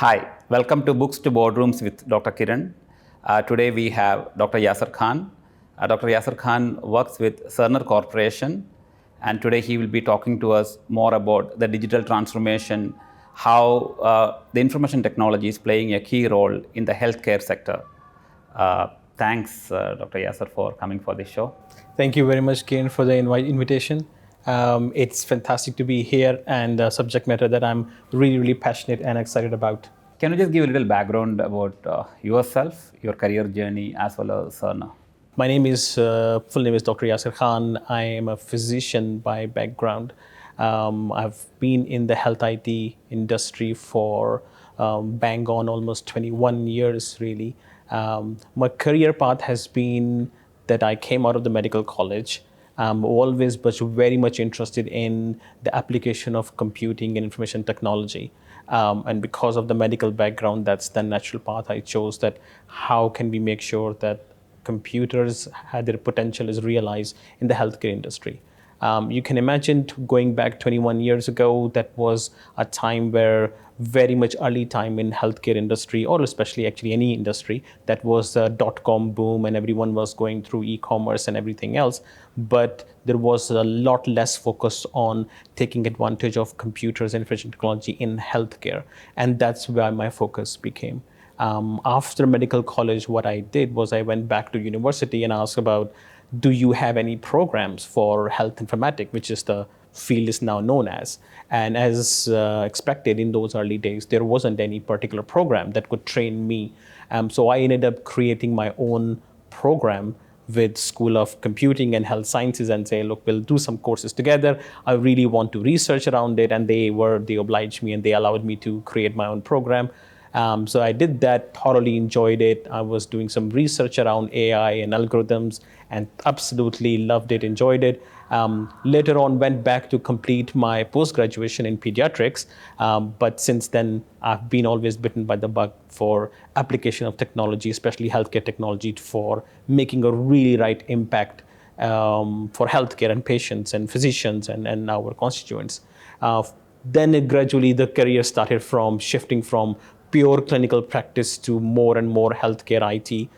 Hi, welcome to Books to Boardrooms with Dr. Kiran. Today we have Dr. Yasir Khan. Dr. Yasir Khan works with Cerner Corporation, and today he will be talking to us more about the digital transformation, how the information technology is playing a key role in the healthcare sector. Thanks, Dr. Yasir, for coming for this show. Thank you very much, Kiran, for the invitation. It's fantastic to be here and a subject matter that I'm really passionate and excited about. Can you just give a little background about yourself, your career journey, as well as Cerner? My full name is Dr. Yasir Khan. I am a physician by background. I've been in the health IT industry for bang on almost 21 years, really. My career path has been that I came out of the medical college. I'm always very much interested in the application of computing and information technology. And because of the medical background, that's the natural path I chose, that how can we make sure that computers had their potential is realized in the healthcare industry. You can imagine going back 21 years ago, that was a time where very much early time in healthcare industry, or especially actually any industry, that was a dot-com boom and everyone was going through e-commerce and everything else. But there was a lot less focus on taking advantage of computers and information technology in healthcare. And that's where my focus became. After medical college, what I did was I went back to university and asked about, do you have any programs for health informatics, which is the field is now known as. And as expected in those early days, there wasn't any particular program that could train me. So I ended up creating my own program with School of Computing and Health Sciences and say, look, we'll do some courses together. I really want to research around it. And they obliged me and they allowed me to create my own program. So I did that, thoroughly enjoyed it. I was doing some research around AI and algorithms and absolutely loved it, enjoyed it. Later on, went back to complete my post-graduation in pediatrics. But since then, I've been always bitten by the bug for application of technology, especially healthcare technology, for making a really right impact for healthcare and patients and physicians and our constituents. Then gradually the career started from shifting from pure clinical practice to more and more healthcare IT.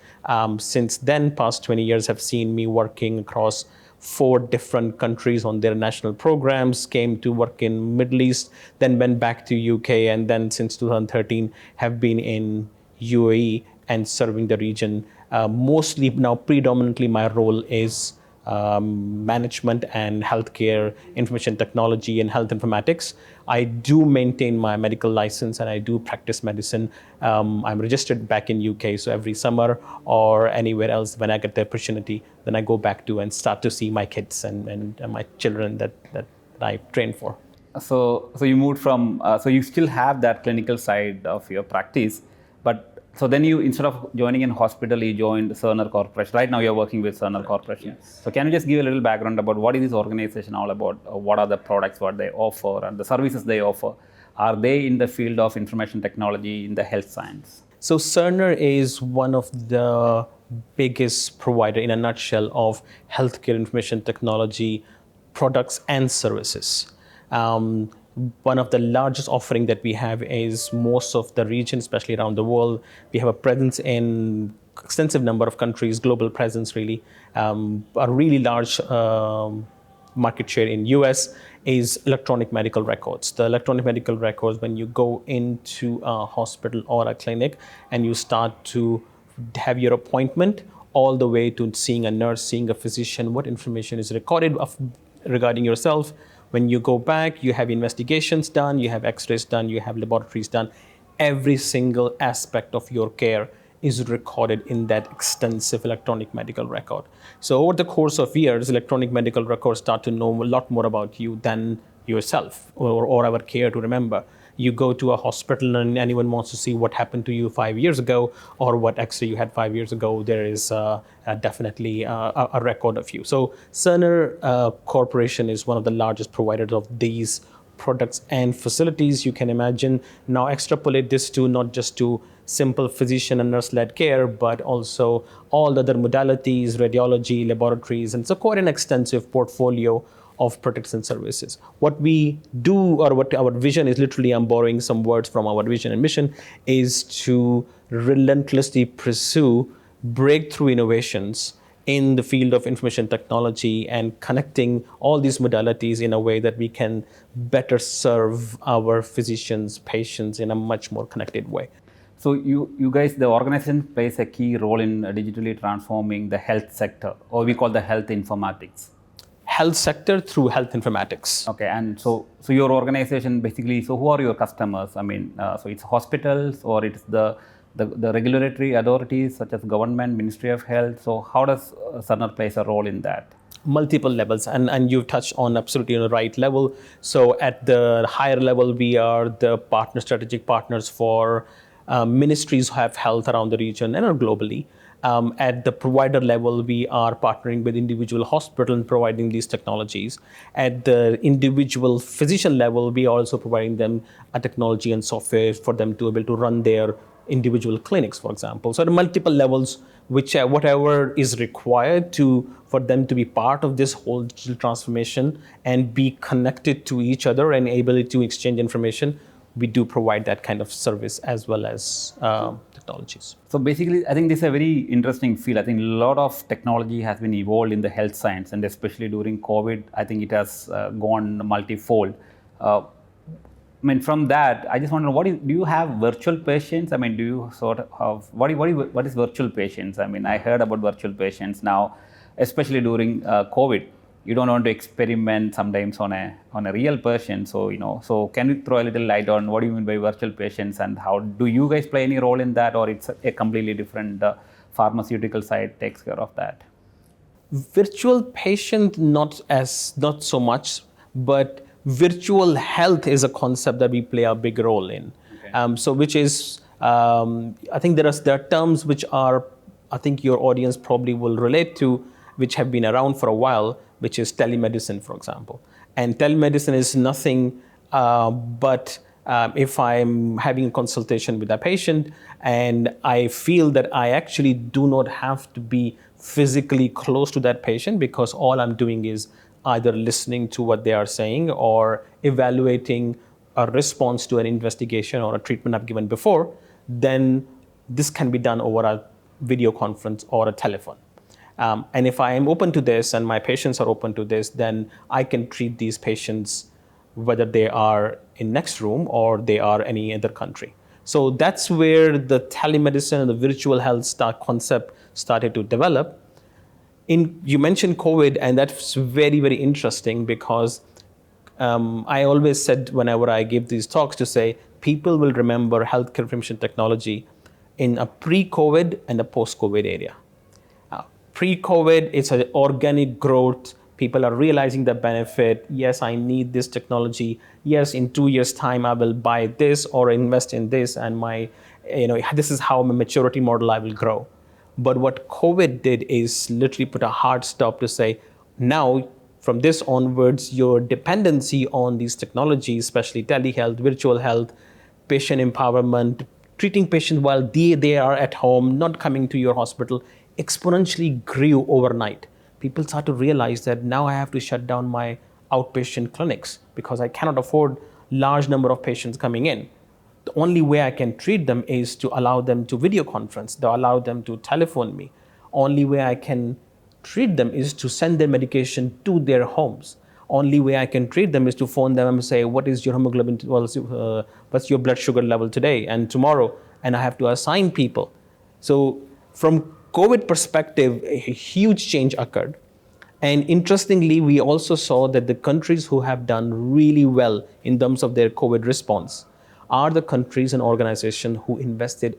Since then, past 20 years have seen me working across 4 different countries on their national programs, came to work in Middle East, then went back to UK, and then since 2013 have been in UAE and serving the region. Mostly now, predominantly my role is management and healthcare information technology and health informatics. I do maintain my medical license and I do practice medicine. I'm registered back in UK, so every summer or anywhere else when I get the opportunity, then I go back to and start to see my kids and my children that I train for. So you moved from, so you still have that clinical side of your practice, but so then you, instead of joining in hospital, you joined Cerner Corporation. Right now you're working with Cerner Corporation. Yes. So can you just give a little background about what is this organization all about? What are the products, what they offer, and the services they offer? Are they in the field of information technology in the health science? So Cerner is one of the biggest provider, in a nutshell, of healthcare information technology products and services. One of the largest offering that we have is most of the region, especially around the world. We have a presence in extensive number of countries, global presence really. A really large market share in US is electronic medical records. The electronic medical records, when you go into a hospital or a clinic and you start to have your appointment, all the way to seeing a nurse, seeing a physician, what information is recorded regarding yourself. When you go back, you have investigations done, you have x-rays done, you have laboratories done. Every single aspect of your care is recorded in that extensive electronic medical record. So over the course of years, electronic medical records start to know a lot more about you than yourself or our care to remember. You go to a hospital and anyone wants to see what happened to you 5 years ago or what x-ray you had 5 years ago, there is definitely a record of you. So Cerner Corporation is one of the largest providers of these products and facilities. You can imagine, now extrapolate this to not just to simple physician and nurse-led care, but also all the other modalities, radiology, laboratories, and so quite an extensive portfolio of products and services. What we do, or what our vision is, literally I'm borrowing some words from our vision and mission, is to relentlessly pursue breakthrough innovations in the field of information technology and connecting all these modalities in a way that we can better serve our physicians, patients in a much more connected way. So you guys, the organization plays a key role in digitally transforming the health sector, or we call the health informatics. Health sector through health informatics. Okay, and so your organization basically, so who are your customers? I mean, so it's hospitals, or it's the regulatory authorities such as government, Ministry of Health. So how does Cerner plays a role in that? Multiple levels, and you've touched on absolutely on the right level. So at the higher level, we are the strategic partners for ministries who have health around the region and globally. At the provider level, we are partnering with individual hospitals and providing these technologies. At the individual physician level, we are also providing them a technology and software for them to be able to run their individual clinics, for example. So at multiple levels, whatever is required for them to be part of this whole digital transformation and be connected to each other and able to exchange information, we do provide that kind of service as well as technologies. So basically, I think this is a very interesting field. I think a lot of technology has been evolved in the health science, and especially during COVID, I think it has gone multifold. I mean, from that, I just wonder, do you have virtual patients? I mean, do you sort of have, what is virtual patients? I mean, I heard about virtual patients now, especially during COVID. You don't want to experiment sometimes on a real patient. So, so can you throw a little light on what do you mean by virtual patients, and how do you guys play any role in that, or it's a completely different pharmaceutical side takes care of that? Virtual patient, not so much, but virtual health is a concept that we play a big role in. Okay. So which is, I think there are terms which are, I think your audience probably will relate to, which have been around for a while, which is telemedicine, for example. And telemedicine is nothing but if I'm having a consultation with a patient and I feel that I actually do not have to be physically close to that patient, because all I'm doing is either listening to what they are saying or evaluating a response to an investigation or a treatment I've given before, then this can be done over a video conference or a telephone. And if I am open to this and my patients are open to this, then I can treat these patients whether they are in next room or they are any other country. So that's where the telemedicine and the virtual health concept started to develop. You mentioned COVID, and that's very, very interesting, because I always said whenever I give these talks to say people will remember healthcare information technology in a pre-COVID and a post-COVID area. Pre-COVID, it's an organic growth. People are realizing the benefit. Yes, I need this technology. Yes, in 2 years' time, I will buy this or invest in this, and this is how my maturity model I will grow. But what COVID did is literally put a hard stop to say, now, from this onwards, your dependency on these technologies, especially telehealth, virtual health, patient empowerment, treating patients while they are at home, not coming to your hospital, exponentially grew overnight. People start to realize that now I have to shut down my outpatient clinics because I cannot afford large number of patients coming in. The only way I can treat them is to allow them to video conference, to allow them to telephone me. Only way I can treat them is to send their medication to their homes. Only way I can treat them is to phone them and say, what is your hemoglobin, what's your blood sugar level today and tomorrow? And I have to assign people. So from COVID perspective, a huge change occurred. And interestingly, we also saw that the countries who have done really well in terms of their COVID response are the countries and organizations who invested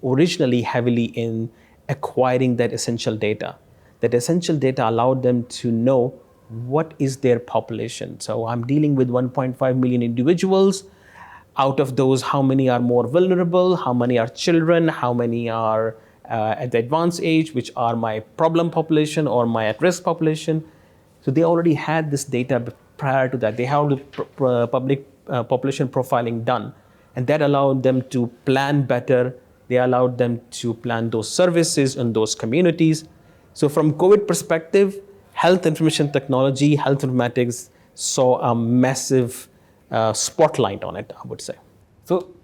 originally heavily in acquiring that essential data. That essential data allowed them to know what is their population. So I'm dealing with 1.5 million individuals. Out of those, how many are more vulnerable? How many are children? How many are at the advanced age, which are my problem population or my at-risk population? So they already had this data prior to that. They had the public population profiling done, and that allowed them to plan better. They allowed them to plan those services in those communities. So from COVID perspective, health information technology, health informatics saw a massive spotlight on it, I would say. So,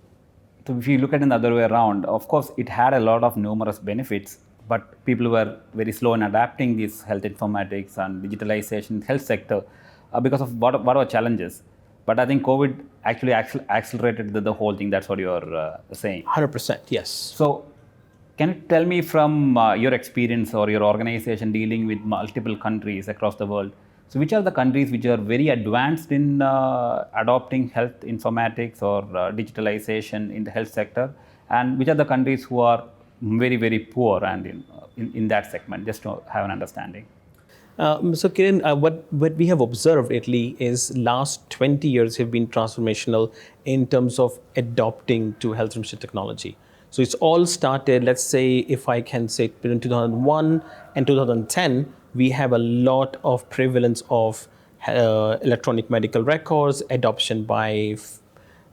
so if you look at it the other way around, of course, it had a lot of numerous benefits, but people were very slow in adapting this health informatics and digitalization in health sector because of what are challenges. But I think COVID actually accelerated the whole thing. That's what you're saying. 100%, yes. So, can you tell me from your experience or your organization dealing with multiple countries across the world? So, which are the countries which are very advanced in adopting health informatics or digitalization in the health sector, and which are the countries who are very, very poor and in that segment, just to have an understanding? So Kiran, what we have observed, Italy, is last 20 years have been transformational in terms of adopting to health information technology. So it's all started, let's say, if I can say, between 2001 and 2010, we have a lot of prevalence of electronic medical records, adoption by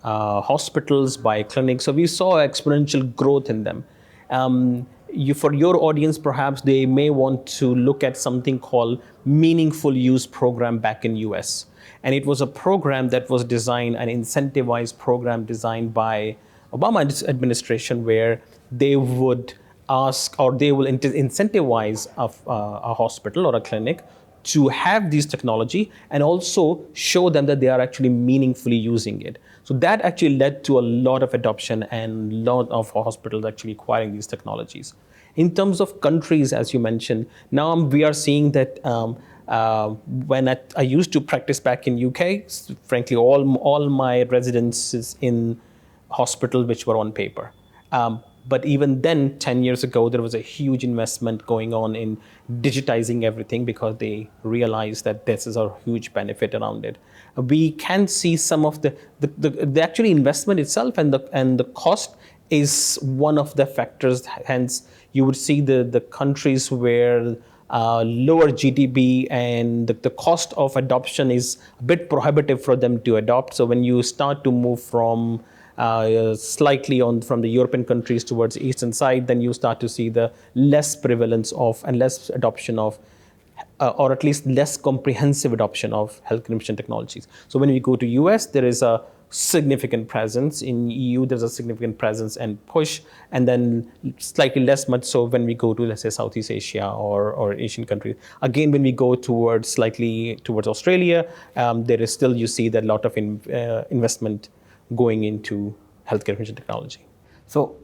hospitals, by clinics. So we saw exponential growth in them. For your audience, perhaps they may want to look at something called Meaningful Use Program back in US. And it was a program that was designed, an incentivized program designed by Obama administration, where they would ask, or they will incentivize a hospital or a clinic to have these technology and also show them that they are actually meaningfully using it. So that actually led to a lot of adoption and a lot of hospitals actually acquiring these technologies. In terms of countries, as you mentioned, now we are seeing that when I used to practice back in UK, frankly, all my residences in hospital which were on paper. But even then, 10 years ago, there was a huge investment going on in digitizing everything because they realized that this is a huge benefit around it. We can see some of the actually investment itself and the cost is one of the factors. Hence, you would see the countries where lower GDP and the cost of adoption is a bit prohibitive for them to adopt. So when you start to move from slightly from the European countries towards the eastern side, then you start to see the less prevalence of and less adoption of, or at least less comprehensive adoption of health information technologies. So when we go to US, there is a significant presence. In EU, there's a significant presence and push, and then slightly less much so when we go to, let's say, Southeast Asia or Asian countries. Again, when we go slightly towards Australia, there is still, you see that lot of investment going into healthcare information technology. So,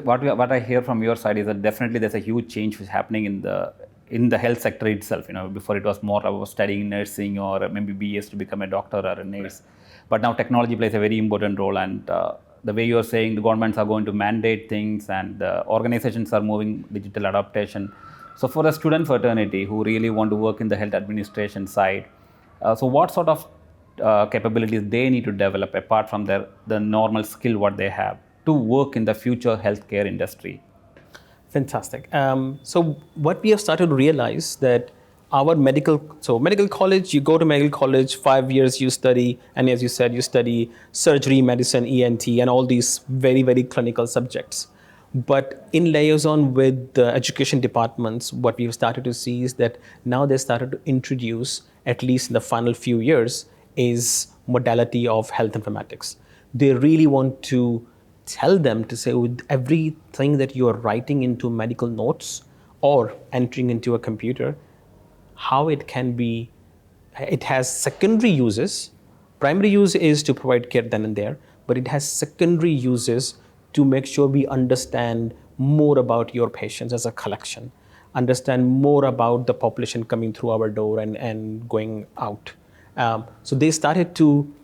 what I hear from your side is that definitely there's a huge change which is happening in the health sector itself. Before it was more about studying nursing or maybe BS to become a doctor or a nurse, but now technology plays a very important role. And the way you're saying, the governments are going to mandate things, and organizations are moving digital adaptation. So, for a student fraternity who really want to work in the health administration side, so what sort of capabilities they need to develop apart from the normal skill what they have to work in the future healthcare industry? Fantastic. So what we have started to realize that our medical college, you go to medical college, 5 years you study, and as you said, you study surgery, medicine, ENT, and all these very, very clinical subjects. But in liaison with the education departments, what we've started to see is that now they started to introduce, at least in the final few years, is modality of health informatics. They really want to tell them to say, with everything that you are writing into medical notes or entering into a computer, how it can be, it has secondary uses. Primary use is to provide care then and there, but it has secondary uses to make sure we understand more about your patients as a collection, understand more about the population coming through our door and going out. So they started to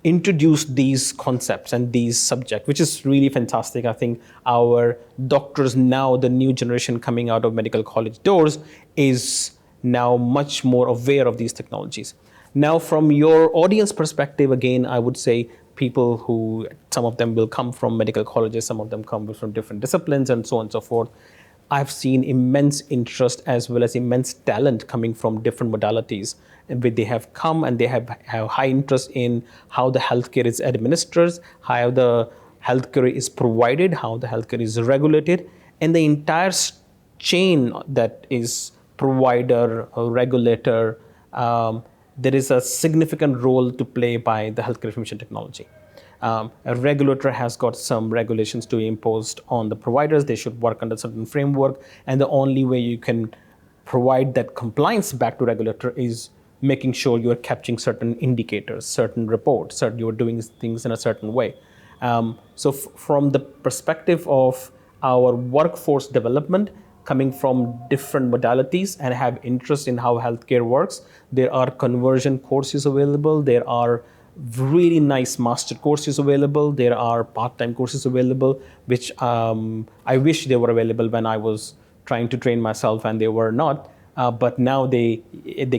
introduce these concepts and these subjects, which is really fantastic. I think our doctors now, the new generation coming out of medical college doors, is now much more aware of these technologies. Now, from your audience perspective, again, I would say people who, some of them will come from medical colleges, some of them come from different disciplines and so on and so forth. I've seen immense interest as well as immense talent coming from different modalities. They have come and they have high interest in how the healthcare is administered, how the healthcare is provided, how the healthcare is regulated, and the entire chain that is provider, a regulator, there is a significant role to play by the healthcare information technology. A regulator has got some regulations to be imposed on the providers. They should work under certain framework, and the only way you can provide that compliance back to regulator is making sure you're capturing certain indicators, certain reports, certain you're doing things in a certain way. From the perspective of our workforce development, coming from different modalities and have interest in how healthcare works, there are conversion courses available. There are really nice master courses available. There are part-time courses available, which I wish they were available when I was trying to train myself, and they were not. But now they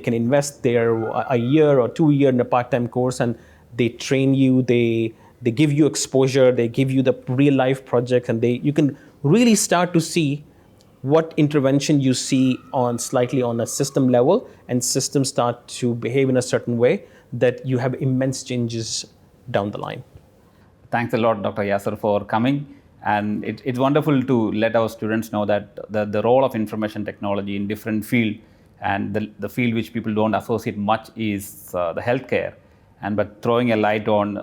can invest there a year or 2 year in a part-time course, and they train you. They give you exposure. They give you the real life projects, and you can really start to see what intervention you see on slightly on a system level, and systems start to behave in a certain way that you have immense changes down the line. Thanks a lot, Dr. Yasir, for coming. And it's wonderful to let our students know that the role of information technology in different field, and the field which people don't associate much is the healthcare. And but throwing a light on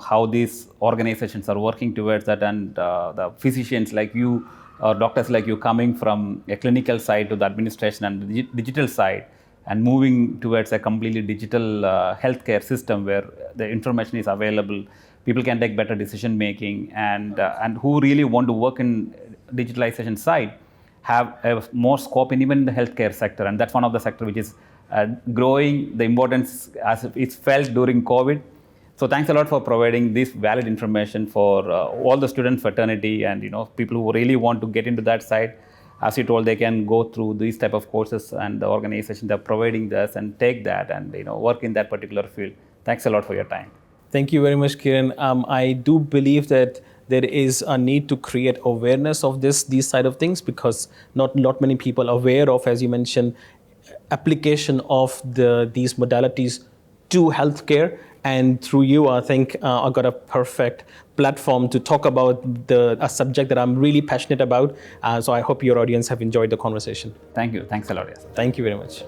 how these organizations are working towards that, and the physicians like you, or doctors like you, coming from a clinical side to the administration and the digital side, and moving towards a completely digital healthcare system where the information is available, people can take better decision making, and who really want to work in digitalization side have more scope in even the healthcare sector, and that's one of the sector which is growing. The importance as it's felt during COVID. So thanks a lot for providing this valid information for all the student fraternity, and people who really want to get into that side. As you told, they can go through these type of courses, and the organization they're providing this and take that and work in that particular field. Thanks a lot for your time. Thank you very much, Kiran. I do believe that there is a need to create awareness of these side of things, because not many people are aware of, as you mentioned, application of these modalities to healthcare. And through you, I think I got a perfect platform to talk about a subject that I'm really passionate about. So I hope your audience have enjoyed the conversation. Thank you. Thanks a lot. Yes. Thank you very much.